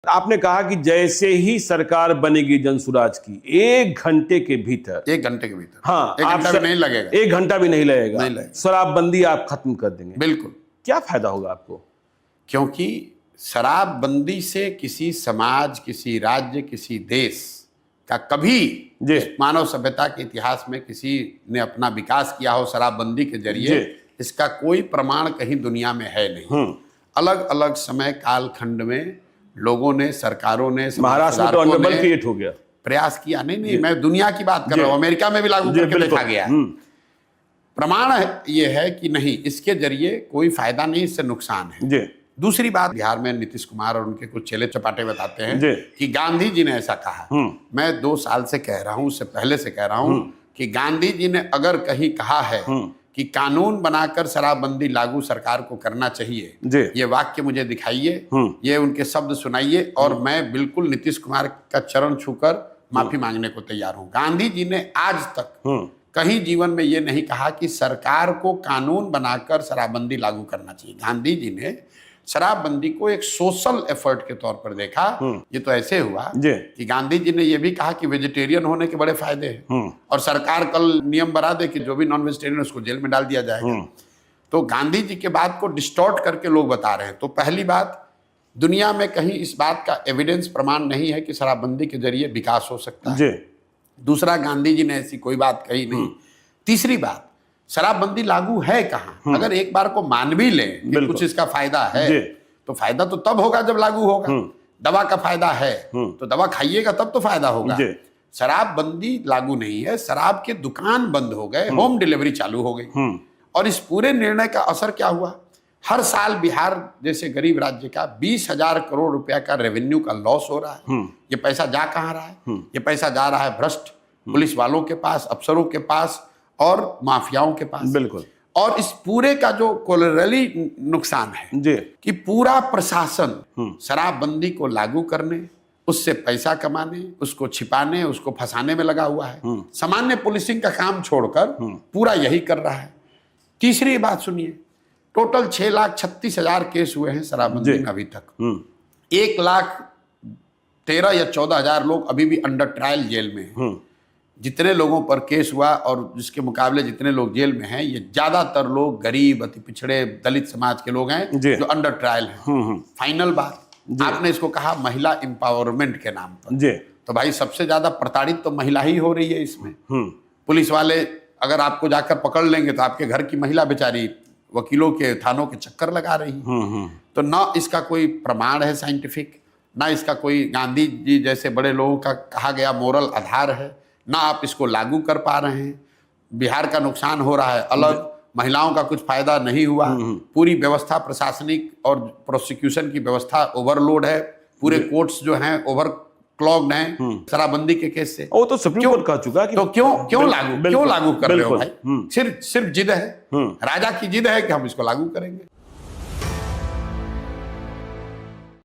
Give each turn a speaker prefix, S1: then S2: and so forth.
S1: आपने कहा कि जैसे ही सरकार बनेगी जनसुराज की 1 घंटे के भीतर,
S2: 1 घंटे के भीतर,
S1: हाँ,
S2: 1 घंटा भी नहीं लगेगा,
S1: 1 घंटा भी नहीं लगेगा,
S2: नहीं लगेगा,
S1: शराबबंदी आप खत्म कर देंगे।
S2: बिल्कुल।
S1: क्या फायदा होगा आपको?
S2: क्योंकि शराबबंदी से किसी समाज, किसी राज्य, किसी देश का कभी मानव सभ्यता के इतिहास में किसी ने अपना विकास किया हो शराबबंदी के जरिए, इसका कोई प्रमाण कहीं दुनिया में है नहीं। अलग अलग समय कालखंड में लोगों ने, सरकारों ने,
S1: महाराष्ट्र में तो अनडबल क्रिएट हो गया,
S2: प्रयास किया। नहीं, मैं दुनिया की बात कर रहा हूं, अमेरिका में भी लागू करके देखा गया। प्रमाण ये है कि नहीं, इसके जरिए कोई फायदा नहीं, इससे नुकसान है। दूसरी बात, बिहार में नीतीश कुमार और उनके कुछ चेले चपाटे बताते हैं कि गांधी जी ने ऐसा कहा। मैं 2 साल से कह रहा हूं, उससे पहले से कह रहा हूं कि गांधी जी ने अगर कहीं कहा है कि कानून बनाकर शराबबंदी लागू सरकार को करना चाहिए, ये वाक्य मुझे दिखाइए, ये उनके शब्द सुनाइए, और मैं बिल्कुल नीतीश कुमार का चरण छूकर माफी मांगने को तैयार हूं। गांधी जी ने आज तक कहीं जीवन में ये नहीं कहा कि सरकार को कानून बनाकर शराबबंदी लागू करना चाहिए। गांधी जी ने शराबबंदी को एक सोशल एफर्ट के तौर पर देखा। ये तो ऐसे हुआ कि गांधी जी ने यह भी कहा कि वेजिटेरियन होने के बड़े फायदे हैं, और सरकार कल नियम बना दे कि जो भी नॉन वेजिटेरियन उसको जेल में डाल दिया जाएगा। तो गांधी जी के बात को डिस्टॉर्ट करके लोग बता रहे हैं। तो पहली बात, दुनिया में कहीं इस बात का एविडेंस, प्रमाण नहीं है कि शराबबंदी के जरिए विकास हो सकता है। दूसरा, गांधी जी ने ऐसी कोई बात कही नहीं। तीसरी बात, शराबबंदी लागू है कहाँ? अगर एक बार को मान भी ले कि कुछ इसका फायदा है, तो फायदा तो तब होगा जब लागू होगा। दवा का फायदा है तो दवा खाइएगा तब तो फायदा होगा। शराबबंदी लागू नहीं है, शराब के दुकान बंद हो गए, होम डिलीवरी चालू हो गई। और इस पूरे निर्णय का असर क्या हुआ? हर साल बिहार जैसे गरीब राज्य का 20,000 करोड़ रुपया का रेवेन्यू का लॉस हो रहा है। ये पैसा जा कहाँ रहा है? ये पैसा जा रहा है भ्रष्ट पुलिस वालों के पास, अफसरों के पास और माफियाओं के पास।
S1: बिल्कुल।
S2: और इस पूरे का जो कोलैटरली नुकसान है कि पूरा प्रशासन शराबबंदी को लागू करने, उससे पैसा कमाने, उसको छिपाने, उसको फंसाने में लगा हुआ है। सामान्य पुलिसिंग का काम छोड़कर पूरा यही कर रहा है। तीसरी बात सुनिए, टोटल 6,36,000 केस हुए हैं शराबबंदी में अभी तक। 1,13,000 या 14,000 लोग अभी भी अंडर ट्रायल जेल में हैं। जितने लोगों पर केस हुआ और जिसके मुकाबले जितने लोग जेल में हैं, ये ज्यादातर लोग गरीब, अति पिछड़े, दलित समाज के लोग हैं जो अंडर ट्रायल हैं। फाइनल बात, आपने इसको कहा महिला एम्पावरमेंट के नाम पर, तो भाई सबसे ज्यादा प्रताड़ित तो महिला ही हो रही है इसमें। पुलिस वाले अगर आपको जाकर पकड़ लेंगे तो आपके घर की महिला बेचारी वकीलों के, थानों के चक्कर लगा रही है। तो ना इसका कोई प्रमाण है साइंटिफिक, ना इसका कोई गांधी जी जैसे बड़े लोगों का कहा गया मोरल आधार है, ना आप इसको लागू कर पा रहे हैं। बिहार का नुकसान हो रहा है अलग, महिलाओं का कुछ फायदा नहीं हुआ। पूरी व्यवस्था, प्रशासनिक और प्रोसिक्यूशन की व्यवस्था ओवरलोड है। पूरे कोर्ट्स जो हैं ओवर क्लॉग्ड हैं शराबबंदी के केस से।
S1: वो तो सुप्रीम कोर्ट कह चुका कि
S2: तो क्यों लागू कर रहे हो भाई? सिर्फ जिद है, राजा की जिद है कि हम इसको लागू करेंगे।